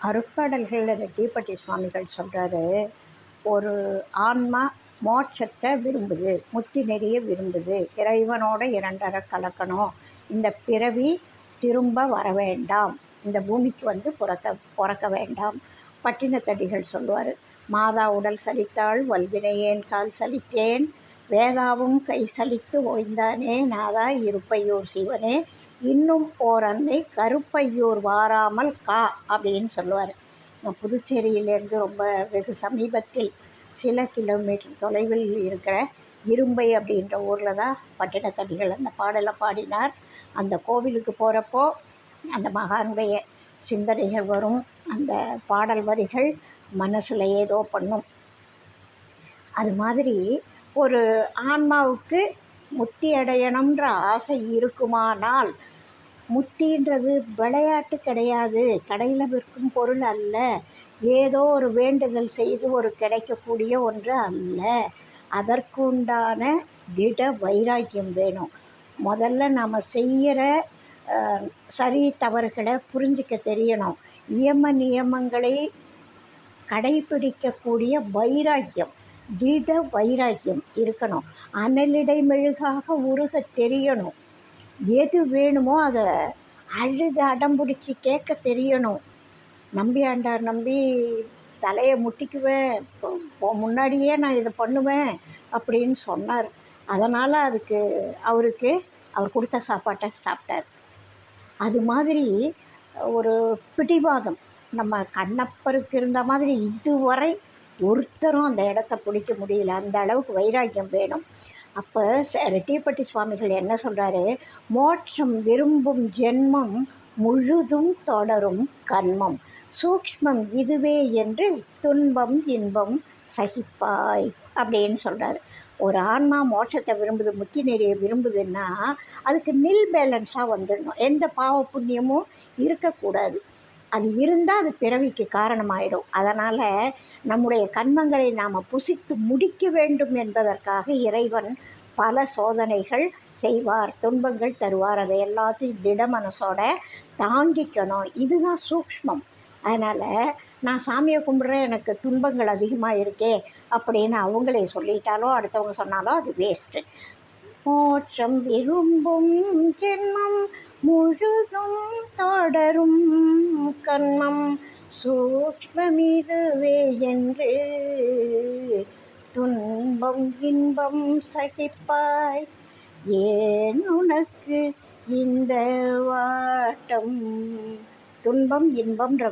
அருட்பாடல்களில் ரெட்டிப்பட்டி சுவாமிகள் சொல்கிறாரு, ஒரு ஆன்மா மோட்சத்தை விரும்புது, முத்தி நெறிய விரும்புது, இறைவனோட இரண்டரை கலக்கணும், இந்த பிறவி திரும்ப வர வேண்டாம், இந்த பூமிக்கு வந்து பிறக்க வேண்டாம். பட்டினத்தடிகள் சொல்லுவார், மாதா உடல் சலித்தாள் வல்வினையேன் கால் சலித்தேன், வேதாவும் கை சலித்து ஓய்ந்தானே நாதா இருப்பையூர் சிவனே, இன்னும் ஓரன்னை கருப்பையூர் வாராமல் கா அப்படின்னு சொல்லுவார். புதுச்சேரியிலேருந்து ரொம்ப வெகு சமீபத்தில் சில கிலோமீட்டர் தொலைவில் இருக்கிற இரும்பை அப்படின்ற ஊரில் தான் பட்டினத்தடிகள் அந்த பாடலை பாடினார். அந்த கோவிலுக்கு போகிறப்போ அந்த மகானுடைய சிந்தனைகள் வரும், அந்த பாடல் வரிகள் மனசில் ஏதோ பண்ணும். அது மாதிரி ஒரு ஆன்மாவுக்கு முத்தி அடையணுன்ற ஆசை இருக்குமானால், முத்தின்றது விளையாட்டு கிடையாது, கடையில் விற்கும் பொருள் அல்ல, ஏதோ ஒரு வேண்டுதல் செய்து ஒரு கிடைக்கக்கூடிய ஒன்று அல்ல. அதற்குண்டான திட வைராக்கியம் வேணும். முதல்ல நாம் செய்கிற சரி தவறுகளை புரிஞ்சிக்க தெரியணும். நியமங்களை கடைபிடிக்கக்கூடிய வைராக்கியம், திட வைராக்கியம் இருக்கணும். அனலிடை மெழுகாக உருக தெரியணும். எது வேணுமோ அதை அழுது அடம்பிடிச்சி கேட்க தெரியணும். நம்பி ஆண்டார் நம்பி தலையை முட்டிக்குவேன், முன்னாடியே நான் இதை பண்ணுவேன் அப்படின்னு சொன்னார். அதனால் அவருக்கு அவர் கொடுத்த சாப்பாட்டை சாப்பிட்டார். அது மாதிரி ஒரு பிடிவாதம் நம்ம கண்ணப்பருக்கு இருந்த மாதிரி இதுவரை ஒருத்தரும் அந்த இடத்த பிடிக்க முடியல. அந்த அளவுக்கு வைராக்கியம் வேணும். அப்போ ரெட்டிப்பட்டி சுவாமிகள் என்ன சொல்கிறாரு, மோட்சம் விரும்பும் ஜென்மம் முழுதும் தொடரும் கர்மம், சூக்ஷ்மம் இதுவே என்று துன்பம் இன்பம் சகிப்பாய் அப்படின்னு சொல்கிறாரு. ஒரு ஆன்மா மோட்சத்தை விரும்புது, முத்தி நெறிய விரும்புதுன்னா அதுக்கு நில் பேலன்ஸாக வந்துடணும். எந்த பாவ புண்ணியமும் இருக்கக்கூடாது. அது இருந்தால் அது பிறவிக்கு காரணமாயிடும். அதனால் நம்முடைய கர்மங்களை நாம் புசித்து முடிக்க வேண்டும் என்பதற்காக இறைவன் பல சோதனைகள் செய்வார், துன்பங்கள் தருவார். அதை எல்லாத்தையும் திட மனசோட தாங்கிக்கணும். இதுதான் சூக்ஷ்மம். அதனால் நான் சாமியை கும்பிட்றேன், எனக்கு துன்பங்கள் அதிகமாக இருக்கே அப்படின்னு அவங்களே சொல்லிட்டாலோ அடுத்தவங்க சொன்னாலோ அது வேஸ்ட்டு. மோட்சம் விரும்பும் ஜென்மம் முழுதும் தொடரும் கர்மம், சூக்ஷ்மமிதுவே என்று துன்பம் இன்பம் சகிப்பாய், ஏன் உனக்கு இந்த வாட்டம். துன்பம் இன்பம்ன்ற